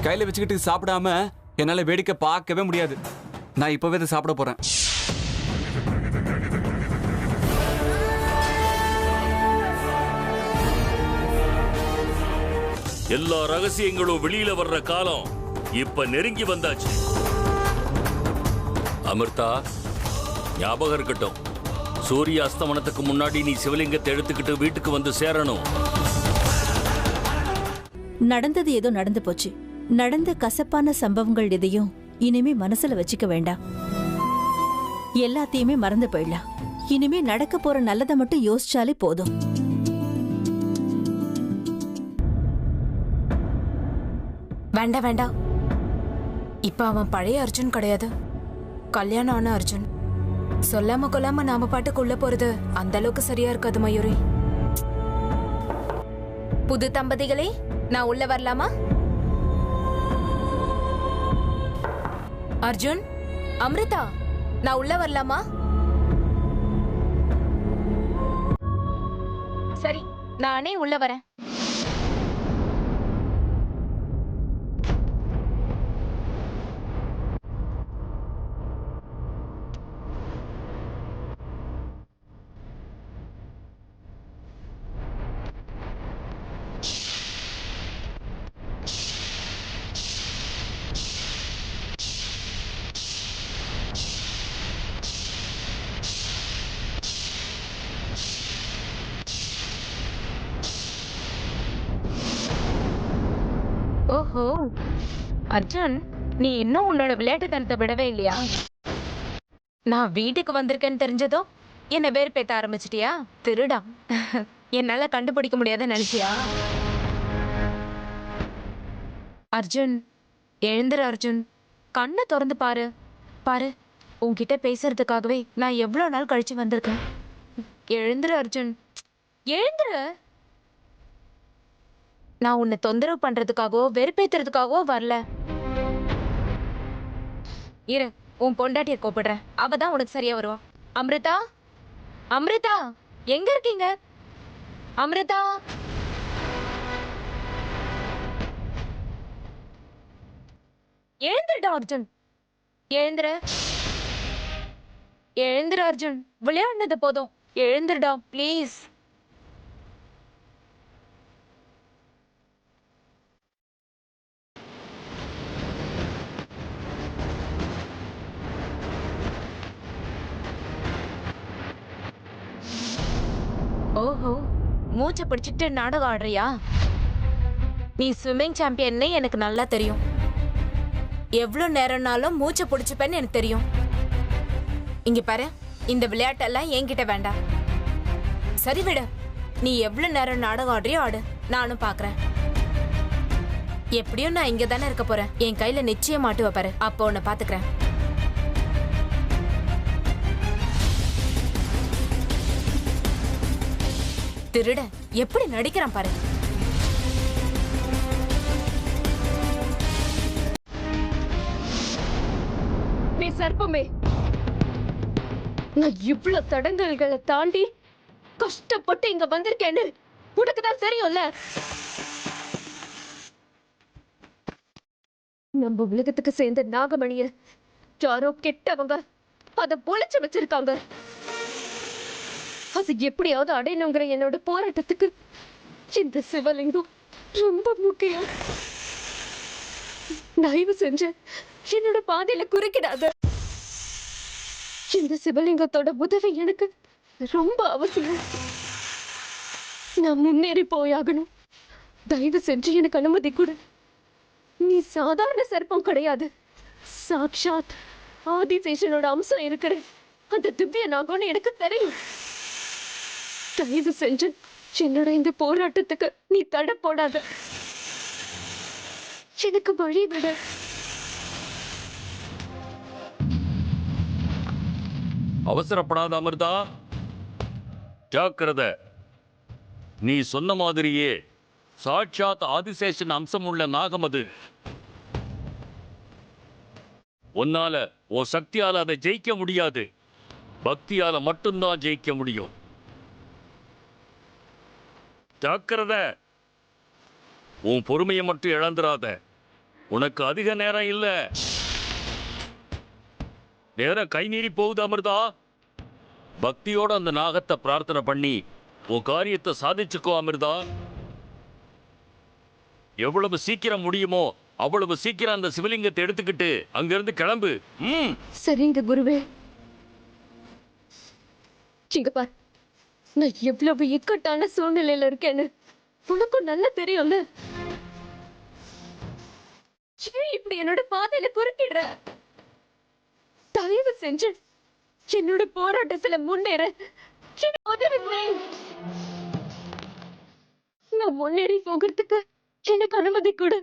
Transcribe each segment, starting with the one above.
கையில வச்சுக்கிட்டு சாப்பிடாம என்னால வேடிக்கை பார்க்கவே முடியாது. நான் இப்பவே இதை சாப்பிட போறேன். எல்லா ரகசியங்களும் வெளியில வர்ற காலம் இப்ப நெருங்கி வந்தாச்சு. அமிர்தா, ஞாபகம் இருக்கட்டும், சூரிய அஸ்தமனத்துக்கு முன்னாடி நீ சிவலிங்கத்தை எடுத்துக்கிட்டு வீட்டுக்கு வந்து சேரணும். நடந்தது ஏதோ நடந்து போச்சு. நடந்த கசப்பான சம்பவங்கள் எதையும் இனிமே மனசுல வச்சுக்க வேண்டாம். எல்லாத்தையுமே மறந்து போயிடலாம். இனிமே நடக்க போற நல்லதை மட்டும் யோசிச்சாலே போதும். வேண்டாம் வேண்டாம். இப்ப அவன் பழைய அர்ஜுன் கிடையாது, கல்யாணம் ஆன அர்ஜுன். சொல்லாம கொல்லாம நாம பாட்டுக்குள்ள போறது அந்த அளவுக்கு சரியா இருக்காது மயூரி. புது தம்பதிகளே, நான் உள்ள வரலாமா? அர்ஜுன், அமிர்தா, நான் உள்ள வரலாமா? சரி, நானே உள்ள வரேன். ஓஹோ அர்ஜுன், நீ இன்னும் உன்னோட விளையாட்டுத்தனத்தை விடவே இல்லையா? நான் வீட்டுக்கு வந்திருக்கேன்னு தெரிஞ்சதோ என்ன வேறுபேத்த ஆரம்பிச்சிட்டியா? திருடா, என்னால கண்டுபிடிக்க முடியாத நினைச்சியா? அர்ஜுன், எழுந்துரு அர்ஜுன், கண்ணை திறந்து பாரு. பாரு, உன்கிட்ட பேசுறதுக்காகவே நான் எவ்வளவு நாள் கழிச்சு வந்திருக்கேன். எழுந்துரு அர்ஜுன், எழுந்துரு. நான் உன்னை தொந்தரவு பண்றதுக்காகவோ வெறுப்பேத்துறதுக்காகவோ வரல. இரு, உன் பொண்டாட்டியை கூப்பிடுறேன், அவ தான் உனக்கு சரியா வருவா. அமிர்தா, அமிர்தா, எங்க இருக்கீங்க? அமிர்தா, எழுந்துடா அர்ஜுன், எழுந்துரு. எழுந்துரு அர்ஜுன், விளையாடுனது போதும், எழுந்துடா ப்ளீஸ். ஓஹோ, மூச்சை பிடிச்சிட்டு நாடகம் ஆடுறியா? நீ ஸ்விம்மிங் சாம்பியன்னு எனக்கு நல்லா தெரியும். எவ்வளவு நேரம்னாலும் மூச்சை பிடிச்சுப்பேன்னு எனக்கு தெரியும். இங்க பாரு, இந்த விளையாட்டெல்லாம் என்கிட்ட வேண்டாம். சரி விடு, நீ எவ்வளவு நேரம் நாடகம் ஆடுறியோ ஆடு, நானும் பாக்குறேன். எப்படியும் நான் இங்க தானே இருக்க போறேன். என் கையில நிச்சயம் மாட்டுவ பாரு, அப்போ உன்னை பாத்துக்கிறேன். திருட எப்படி நடிக்கிறான் பாரு. நீ சர்ப்பமே, நான் இவ்வளவு தடங்கல்களை தாண்டி கஷ்டப்பட்டு இங்க வந்திருக்கேன்னு உனக்குதான் தெரியும்ல. நம்ம உலகத்துக்கு சேர்ந்த நாகமணிய யாரோ கெட்டவங்க அத பொழைச்சு வச்சிருக்காங்க. அது எப்படியாவது அடையணுங்கிற என்னோட போராட்டத்துக்கு இந்த சிவலிங்கம் ரொம்ப முக்கியம். தயவு செஞ்சு என்னோட பாதையில குறுக்கிடாத. இந்த சிவலிங்கத்தோட உதவி எனக்கு ரொம்ப அவசியம். நான் முன்னேறி போயாகணும். தயவு செஞ்சு எனக்கு அனுமதி கொடு. நீ சாதாரண சர்ப்பம் கிடையாது, சாக்ஷாத் ஆதிசேஷனோட அம்சம் இருக்கிற அந்த திவ்ய நாகம்னு எனக்கு தெரியும். தயவு செஞ்சு என்னோட இந்த போராட்டத்துக்கு நீ தடை போடாத. எனக்கு வழி விட. அவசரப்படாத அமிர்தா, ஜாக்கிரதை. நீ சொன்ன மாதிரியே சாட்சாத் ஆதிசேஷன் அம்சம் உள்ள நாகம் அது. உன்னால உன் சக்தியால அதை ஜெயிக்க முடியாது, பக்தியால மட்டும்தான் ஜெயிக்க முடியும். ஜாக்கிரதை, உன் பொறுமையை மட்டும் இழந்துராத. உனக்கு அதிக நேரம் இல்ல. நேரம் கை மீறி போகுது அமிர்தா. பக்தியோட அந்த நாகத்தை பிரார்த்தனை பண்ணி உன் காரியத்தை சாதிச்சுக்கோ அமிர்தா. எவ்வளவு சீக்கிரம் முடியுமோ அவ்வளவு சீக்கிரம் அந்த சிவலிங்கத்தை எடுத்துக்கிட்டு அங்கிருந்து கிளம்பு. சரிங்க குருவே. இங்க பார், நான் எவ்வளவு இக்கட்டான சூழ்நிலையில இருக்கேன்னு உனக்கும் நல்லா தெரியும்ல. ஏன் இப்படி என்னோட பாதையில குறுக்கிடுற? தயவு செஞ்சு என்னோட போராட்டத்துல முன்னேற எனக்கு உதவி செய். நான் முன்னேறி போகிறதுக்கு எனக்கு அனுமதி கொடு.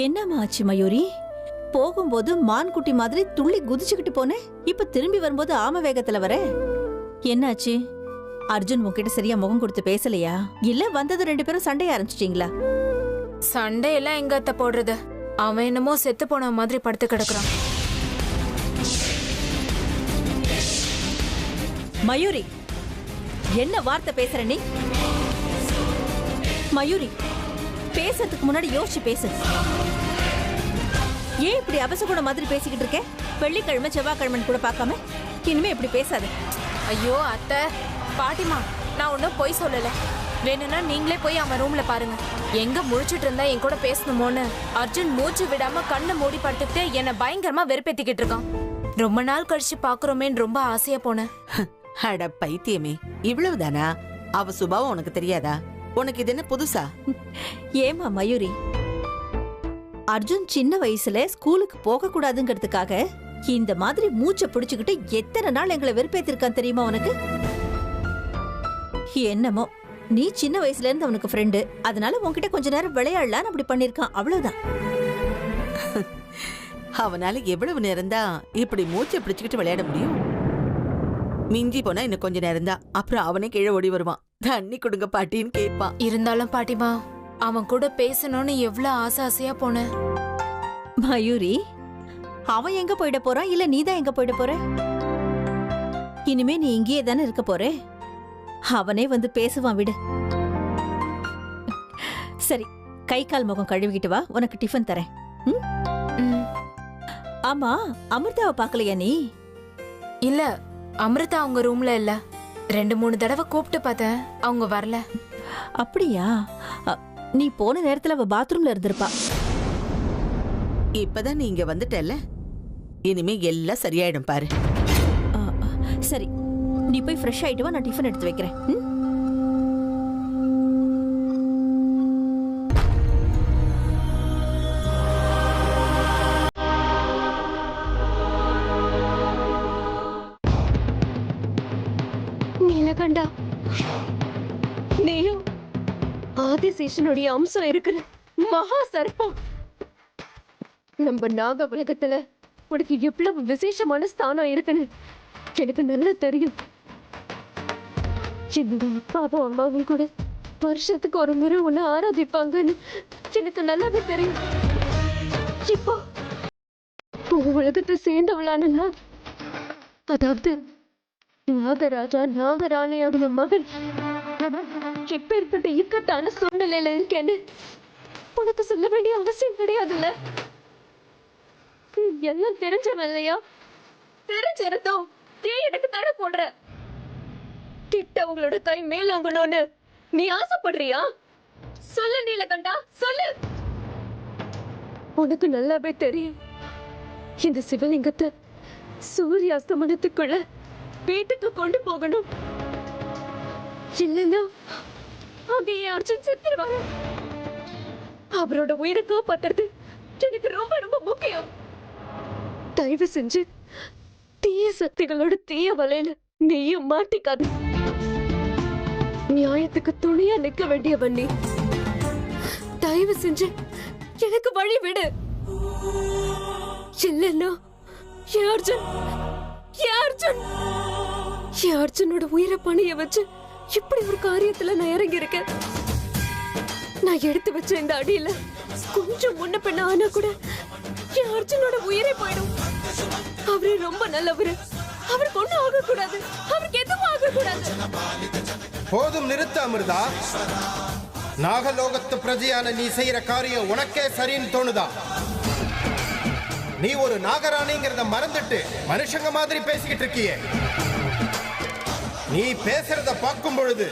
என்னம்மா ஆச்சு மயூரி? போகும்போது மான் குட்டி மாதிரி துள்ளி குதிச்சுக்கிட்டு போனேன், இப்ப திரும்பி வரும்போது ஆம வேகத்துல வர. என்னாச்சு? அர்ஜுன் உன்கிட்ட சரியா முகம் கொடுத்து பேசலையா? இல்ல வந்தது 2 பேரும் சண்டைய ஆரம்பிச்சிட்டீங்களா? சண்டையெல்லாம் எங்க அத்தை போடுறது? அவன் என்னமோ செத்து போன மாதிரி படுத்து கிடக்குறான். மயூரி, என்ன வார்த்தை பேசுற நீ? மயூரி, பேசுறதுக்கு முன்னாடி யோசிச்சு பேசு. ஏன் இப்படி அபசகுண மாதிரி பேசிக்கிட்டு இருக்க? வெள்ளிக்கிழமை செவ்வாய்க்கிழமை கூட பார்க்காம இனிமே இப்படி பேசாத. ஐயோ அத்தை, பாட்டிமா, நான் ஒன்னும் பொய் சொல்லல. வேணும்னா நீங்களே போய் அவன் ரூம்ல பாருங்க. எங்க முழிச்சிட்டு இருந்தா என் கூட பேசணுமோன்னு அர்ஜுன் மூச்சு விடாம கண்ணை மூடி படுத்துட்டு என்ன பயங்கரமா வெறுப்பேத்திக்கிட்டு இருக்கான். ரொம்ப நாள் கழிச்சு பாக்குறோமேன்னு ரொம்ப ஆசையா போனேன். அட பைத்தியமே, இவ்வளவுதானா? அவ சுபாவம் உனக்கு தெரியாதா? உனக்கு இது என்ன புதுசா? ஏமா மயூரி, அர்ஜுன் சின்ன வயசுல ஸ்கூலுக்கு போக கூடாதுங்கிறதுக்காக இந்த மாதிரி மூச்சை பிடிச்சுக்கிட்டு எத்தனை நாள் எங்களை வெறுப்பேத்திருக்கான் தெரியுமா உனக்கு? என்னமோ நீ சின்ன வயசுல இருந்து அவனுக்கு ஃப்ரெண்டு, அதனால உன்கிட்ட கொஞ்ச நேரம் விளையாடலான்னு அப்படி பண்ணிருக்கான், அவ்வளவுதான். அவனால எவ்வளவு நேரம் தான் இப்படி மூச்சை பிடிச்சுக்கிட்டு விளையாட முடியும்? மிஞ்சி போனா இன்னும் கொஞ்ச நேரம் தான், அப்புறம் அவனே கீழே ஓடி வருவான். தண்ணி கொடுங்க பாட்டின்னு கேட்பான். இருந்தாலும் பாட்டிமா, அவன் கூட பேசணும்னு எவ்வளவு ஆசையா போனேன். மயூரி, அவன் எங்க போயிட போறான், இல்ல நீதான் எங்க போயிட போற? இனிமே நீ இங்கேயே தானே இருக்க போற. அவனே வந்து பேசுவான், விடு. சரி, கை கால் முகம் கழுவிக்கிட்டு வா, உனக்கு டிஃபன் தரேன். ஆமா, அமிர்தாவை பாக்கலையா நீ? இல்ல, அமிர்தா அவங்க ரூம்ல இல்ல. 2-3 தடவை கூப்பிட்டு பார்த்தேன், அவங்க வரல. அப்படியா? நீ போன நேரத்துல அவ பாத்ரூம்ல இருந்திருப்பா. இப்பதான் நீ இங்க வந்துட்டல, இனிமே எல்லாம் சரியாயிடும் பாரு. சரி, நீ போய் ஃப்ரெஷ் ஆயிட்டு வா, நான் டிஃபன் எடுத்து வைக்கிறேன். நீலகண்டா, நீயும் ஆதிசேஷனுடைய அம்சம் இருக்கிற மகா சர்ப்பம். நம்ம நாக உலகத்துல உனக்கு எவ்வளவு விசேஷமான ஸ்தானம் இருக்குன்னு எனக்கு நல்லா தெரியும். என்னோட அப்பாவும் அம்மாவும் கூட வருஷத்துக்கு ஒரு முறை உன்னை ஆராதிப்பாங்கன்னு எனக்கு நல்லாவே தெரியும். இப்போ உலகத்தை சேர்ந்தவளானா, அதாவது நாகராஜா நாகராணியோட மகன் எப்பேற்பட்ட இக்கட்டான சூழ்நிலையில இருக்கேன்னு உனக்கு சொல்ல வேண்டிய அவசியம் கிடையாதுல்ல. எல்லாம் தெரிஞ்சவன் இல்லையா? தெரிஞ்சிருந்தோம் ஏன் எனக்கு தடை போடுற? கிட்ட உங்களோட கை மேலாங்கணும்னு நீ ஆசைப்படுறியா? சொல்லு நீலகண்டா, சொல்லு. உனக்கு நல்லாவே தெரியும், இந்த சிவலிங்கத்தை சூரிய அஸ்தமனத்துக்குள்ள வீட்டுக்கு கொண்டு போகணும். இல்லைன்னா அங்கே அர்ஜுன் செத்துருவாரு. அவரோட உயிரை காப்பாத்துறது எனக்கு ரொம்ப ரொம்ப முக்கியம். தயவு செஞ்சு தீய சக்திகளோட தீய வலையில நீயும் மாட்டிக்காது. நியாயத்துக்கு துணியா நிக்க வேண்டியவன் நீ. தயவு செஞ்சு எனக்கு வழி விடு. இல்லன்னா என் அர்ஜுன் என் அர்ஜுன் என் அர்ஜுனோட உயிரை பணிய வச்சு இப்படி ஒரு காரியத்துல நான் இறங்கி இருக்கேன். நான் எடுத்து வச்ச இந்த அடியில கொஞ்சம் முன்ன பின்ன ஆனா கூட என் அர்ஜுனோட உயிரே போயிடும். அவரு ரொம்ப நல்லவரு. அவருக்கு ஒண்ணும் ஆக கூடாது. அவருக்கு எதுவும் ஆக கூடாது. போதும் நிறுத்த அமிர்தா. நாகலோகத்து பிரஜையான நீ செய்யற காரியம் உனக்கே சரின்னு தோணுதா? நீ ஒரு நாகராணிங்கிறத மறந்துட்டு மனுஷங்க மாதிரி பேசிக்கிட்டு இருக்கியே. நீ பேசுறத பார்க்கும் பொழுது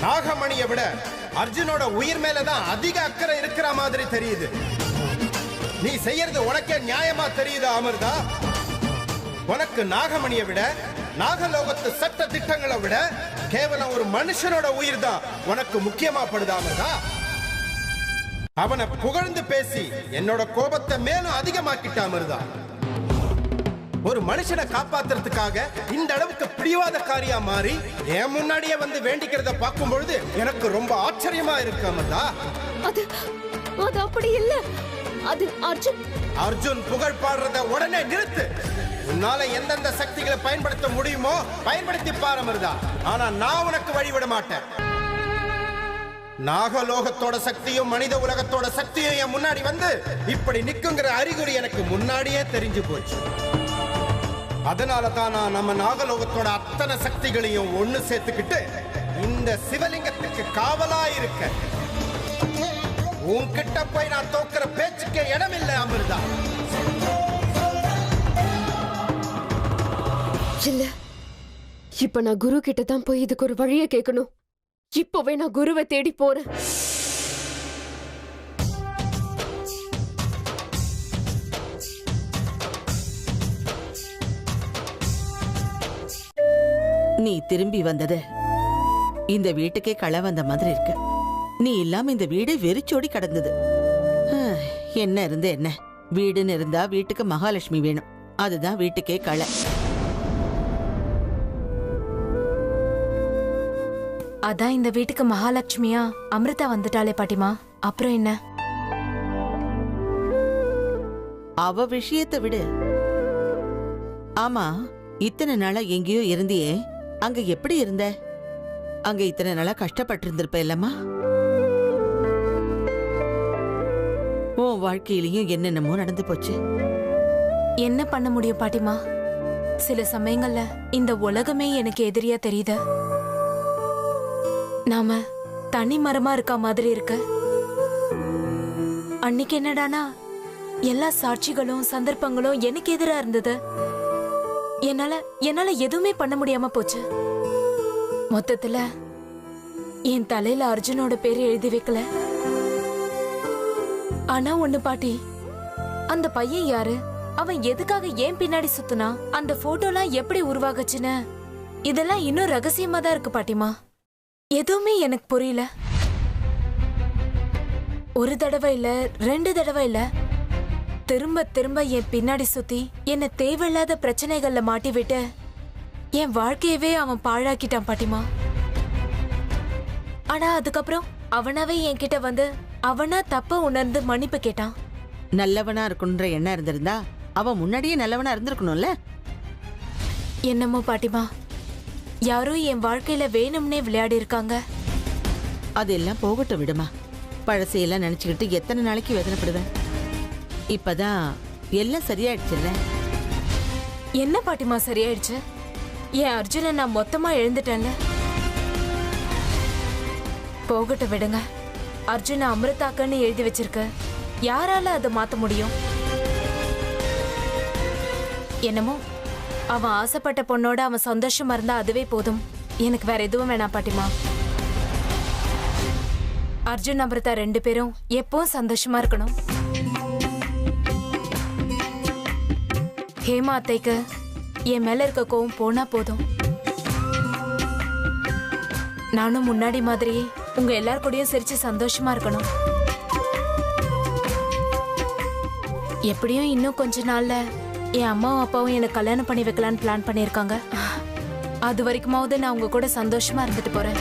நாகமணியை விட அர்ஜுனோட உயிர் மேலதான் அதிக அக்கறை இருக்கிற மாதிரி தெரியுது. நீ செய்யறது உனக்கே நியாயமா தெரியுதா அமிர்தா? உனக்கு நாகமணியை விட நாகலோகத்து சட்ட திட்டங்களை விட கேவலம் ஒரு மனுஷனோட உயிர் தான் உனக்கு முக்கியமா படுதா அமிர்தா? அவனை புகழ்ந்து பேசி என்னோட கோபத்தை மேலும் அதிகமாக்கிட்ட அமிர்தா. ஒரு மனுஷனை காப்பாத்துறதுக்காக இந்த அளவுக்கு பிடிவாத காரியா மாறி என் முன்னாடியே வந்து வேண்டிக்கிறத பார்க்கும் பொழுது எனக்கு ரொம்ப ஆச்சரியமா இருக்கு அமிர்தா. அது அது அப்படி இல்ல. அது அர்ஜுன் புகழ் பாடுறத உடனே நிறுத்து. உன்னால எந்தெந்த சக்திகளை பயன்படுத்த முடியுமோ பயன்படுத்தி பாரு அமிர்தா. ஆனா நான் உனக்கு வழிவிட மாட்டேன். நாகலோகத்தோட சக்தியும் மனித உலகத்தோட சக்தியும் என் முன்னாடி வந்து இப்படி நிக்குங்கிற அறிகுறி எனக்கு முன்னாடியே தெரிஞ்சு போச்சு. அதனால தான் நான் நம்ம நாகலோகத்தோட அத்தனை சக்திகளையும் ஒண்ணு சேர்த்துக்கிட்டு இந்த சிவலிங்கத்துக்கு காவலா இருக்க. உன்கிட்ட போய் நான் தோக்கிற பேச்சுக்கு இடம் இல்லை அமிர்தா. இல்ல, இப்ப நான் குரு கிட்ட தான் போய் இதுக்கு ஒரு வழியை கேட்கணும். இப்பவே நான் குருவை தேடி போறேன். நீ திரும்பி வந்தது இந்த வீட்டுக்கே களை வந்த மாதிரி இருக்கு. நீ இல்லாம இந்த வீடு வெறிச்சோடி கடந்தது. என்ன இருந்து என்ன, வீடுன்னு இருந்தா வீட்டுக்கு மகாலட்சுமி வேணும். அதுதான் வீட்டுக்கே களை. அதான் இந்த வீட்டுக்கு மகாலட்சுமியா அமிர்தா வந்துட்டாளே பாட்டிமா. அப்புறம் என்ன? அவ விஷயத்தை விடு. ஆமா, இத்தனை நாளா எங்கேயோ இருந்தியே, அங்க எப்படி இருந்த? அங்க இத்தனை நாளா கஷ்டப்பட்டு இருந்திருப்ப இல்லம்மா? உன் வாழ்க்கையிலயும் என்னென்னமோ நடந்து போச்சு. என்ன பண்ண முடியும் பாட்டிமா? சில சமயங்கள்ல இந்த உலகமே எனக்கு எதிரியா தெரியுது. நாம தனி மரமா இருக்க மாதிரி இருக்கு. அன்னைக்கு என்னடானா எல்லா சாட்சிகளும் சந்தர்ப்பங்களும் எனக்கு எதிரா இருந்தது. என்னால எதுவுமே பண்ண முடியாம போச்சு. மொத்தத்துல என் தலையில அர்ஜுனோட பேரு எழுதி வைக்கல. ஆனா ஒண்ணு பாட்டி, அந்த பையன் யாரு? அவன் எதுக்காக ஏன் பின்னாடி சுத்துனா? அந்த போட்டோலாம் எப்படி உருவாகுச்சுன்னு இதெல்லாம் இன்னும் ரகசியமா தான் இருக்கு பாட்டிமா. எதுவுமே எனக்கு புரியல. ஒரு தடவை இல்ல, 2 தடவை இல்ல, திரும்ப திரும்ப என் பின்னாடி சுத்தி என்ன தேவையில்லாத பிரச்சனைகள்ல மாட்டி விட்டு என் வாழ்க்கையவே அவன் பாழாக்கிட்டான் பாட்டிமா. ஆனா அதுக்கப்புறம் அவனாவே என்கிட்ட வந்து அவனா தப்ப உணர்ந்து மன்னிப்பு கேட்டான். நல்லவனா இருக்கணும்ன்ற எண்ணம் இருந்திருந்தா அவன் முன்னாடியே நல்லவனா இருந்திருக்கணும்ல. என்னமோ பாட்டிமா, யாரோ என் வாழ்க்கையில வேணும்னே விளையாடி இருக்காங்க. அதெல்லாம் போகட்டும் விடுமா. பழசையெல்லாம் நினைச்சுக்கிட்டு எத்தனை நாளைக்கு வேதனைப்படுவேன்? இப்பதான் எல்லாம் சரியாயிடுச்சுல்ல. என்ன பாட்டிமா சரியாயிடுச்சு? என் அர்ஜுனை நான் மொத்தமா எழுந்துட்டேன்ல. போகட்டும் விடுங்க. அர்ஜுன அமிர்தாக்கன்னு எழுதி வச்சிருக்க. யாரால அதை மாத்த முடியும்? என்னமோ அவன் ஆசைப்பட்ட பொண்ணோட அவன் சந்தோஷமா இருந்தா அதுவே போதும். எனக்கு வேற எதுவும் வேணாம் பாட்டிமா. அர்ஜுன் அமிர்தா 2 பேரும் எப்பவும் சந்தோஷமா இருக்கணும். ஹேமா அத்தைக்கு என் மேல இருக்க கோவம் போனா போதும். நானும் முன்னாடி மாதிரி உங்க எல்லார் கூடயும் சிரிச்சு சந்தோஷமா இருக்கணும். எப்படியும் இன்னும் கொஞ்ச நாள்ல என் அம்மாவும் அப்பாவும் எனக்கு கல்யாணம் பண்ணி வைக்கலான்னு பிளான் பண்ணிருக்காங்க. அது வரைக்குமாவது நான் உங்க கூட சந்தோஷமா இருந்துட்டு போறேன்.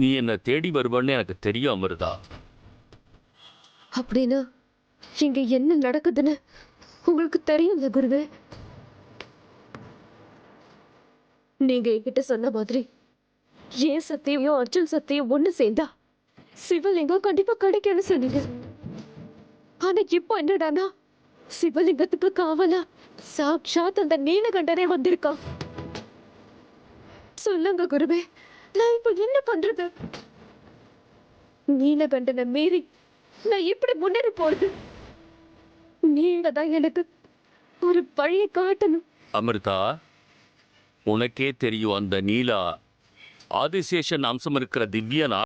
நீ என்ன தேடி வருவன்னு எனக்கு தெரியும் அமிர்தா. அப்படின்னா இங்க என்ன நடக்குதுன்னு உங்களுக்கு தெரியுங்க குருவே. நீங்க என்கிட்ட சொன்ன மாதிரி ஏன் சத்தியும் அர்ஜுன் சத்தியும் ஒண்ணு சேர்ந்தா சிவலிங்கம் கண்டிப்பா கிடைக்கும்னு சொன்னீங்க. ஆனா இப்போ என்னடானா சிவலிங்கத்துக்கு காவலா சாட்சாத் அந்த நீலகண்டனே வந்திருக்கான். சொல்லுங்க குருவே, நான் இப்ப என்ன பண்றது? நீலகண்டனை மீறி நான் எப்படி முன்னேறி போறது? நீங்க தான் எனக்கு ஒரு வழியை காட்டணும். அமிர்தா, உனக்கே தெரியும் அந்த நீலா ஆதிசேஷன் அம்சம் இருக்கிற திவ்யனா.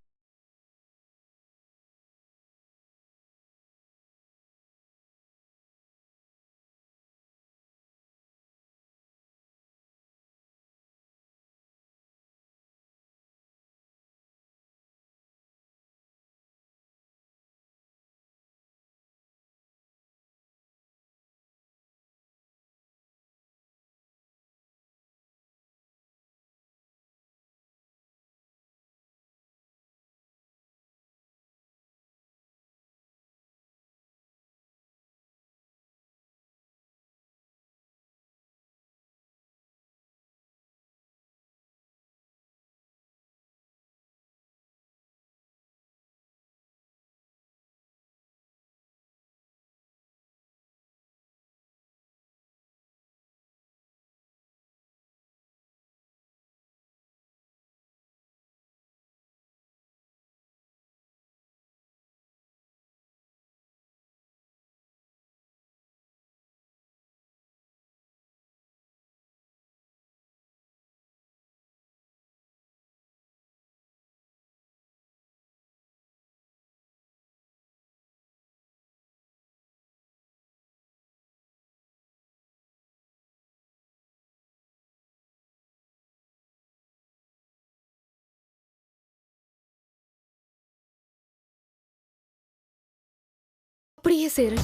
அப்படியே சேரு.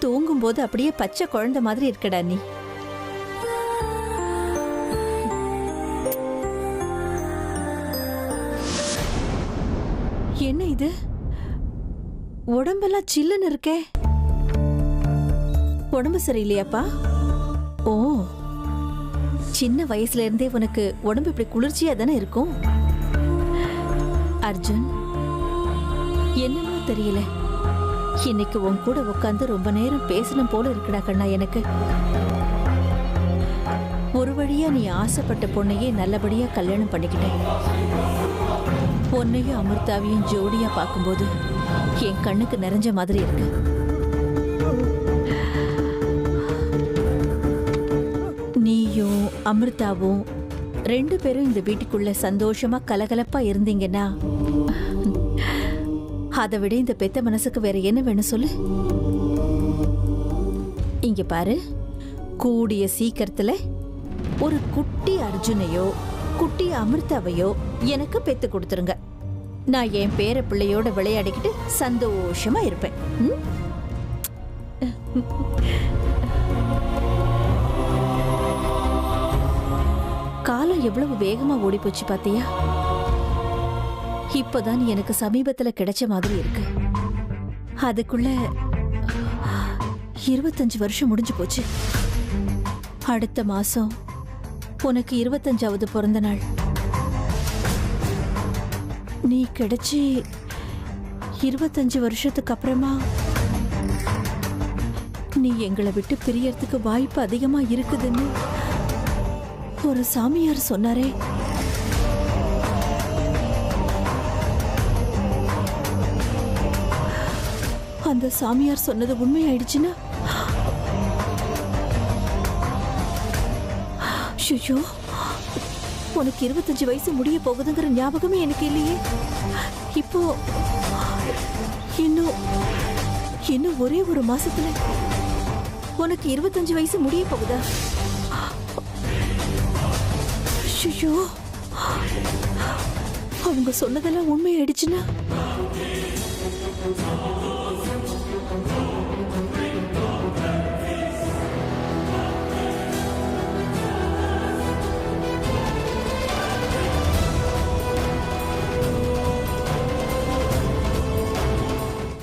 தூங்கும்போது அப்படியே பச்சை குழந்தை மாதிரி இருக்கடா நீ. என்ன இது, உடம்பெல்லாம் சில்லுன்னு இருக்கே. உடம்பு சரியில்லையாப்பா? ஓ, சின்ன வயசுல இருந்தே உனக்கு உடம்பு இப்படி குளிர்ச்சியா தானே இருக்கும். அர்ஜுன், என்னமோ தெரியல, இன்னைக்கு உன் கூட உட்காந்து ரொம்ப நேரம் பேசணும் போல இருக்குடா கண்ணா எனக்கு. ஒரு வழியா நீ ஆசைப்பட்ட பொண்ணையே நல்லபடியா கல்யாணம் பண்ணிக்கிட்டேன். பொன்னையும் அமிர்தாவையும் ஜோடியா பார்க்கும்போது என் கண்ணுக்கு நிறைஞ்ச மாதிரி இருக்கு. நீயும் அமிர்தாவும் 2 பேரும் இந்த வீட்டுக்குள்ள சந்தோஷமா கலகலப்பா இருந்தீங்கன்னா அதை விட இந்த பெத்த மனசுக்கு வேற என்ன வேணும் சொல்லு. இங்க பாரு, கூடிய சீக்கிரத்துல ஒரு குட்டி அர்ஜுனையோ குட்டி அமிர்தாவையோ எனக்கு பெத்து கொடுத்துருங்க. நான் என் பேர பிள்ளையோட விளையாடிக்கிட்டு சந்தோஷமா இருப்பேன். காலம் எவ்வளவு வேகமா ஓடி போச்சு பாத்தியா? இப்பதான் எனக்கு சமீபத்துல கிடைச்ச மாதிரி இருக்கு. அதுக்குள்ள 25 வருஷம் முடிஞ்சு போச்சு. அடுத்த மாசம் உனக்கு 25வது பிறந்த நாள். நீ கிடைச்சி 25 வருஷத்துக்கு அப்புறமா நீ எங்களை விட்டு பிரியறதுக்கு வாய்ப்பு அதிகமா இருக்குதுன்னு ஒரு சாமியார் சொன்னாரே. அந்த சாமியார் சொன்னது உண்மையாயிடுச்சுன்னா ஐயோ, உனக்கு 25 வயசு முடிய போகுதுங்கிற ஞாபகமே எனக்கு இல்லையே. இப்போ இன்னும் ஒரே ஒரு மாசத்துல உனக்கு 25 வயசு முடிய போகுதா? ஐயோ, அவங்க சொன்னதெல்லாம் உண்மையாயிடுச்சுன்னா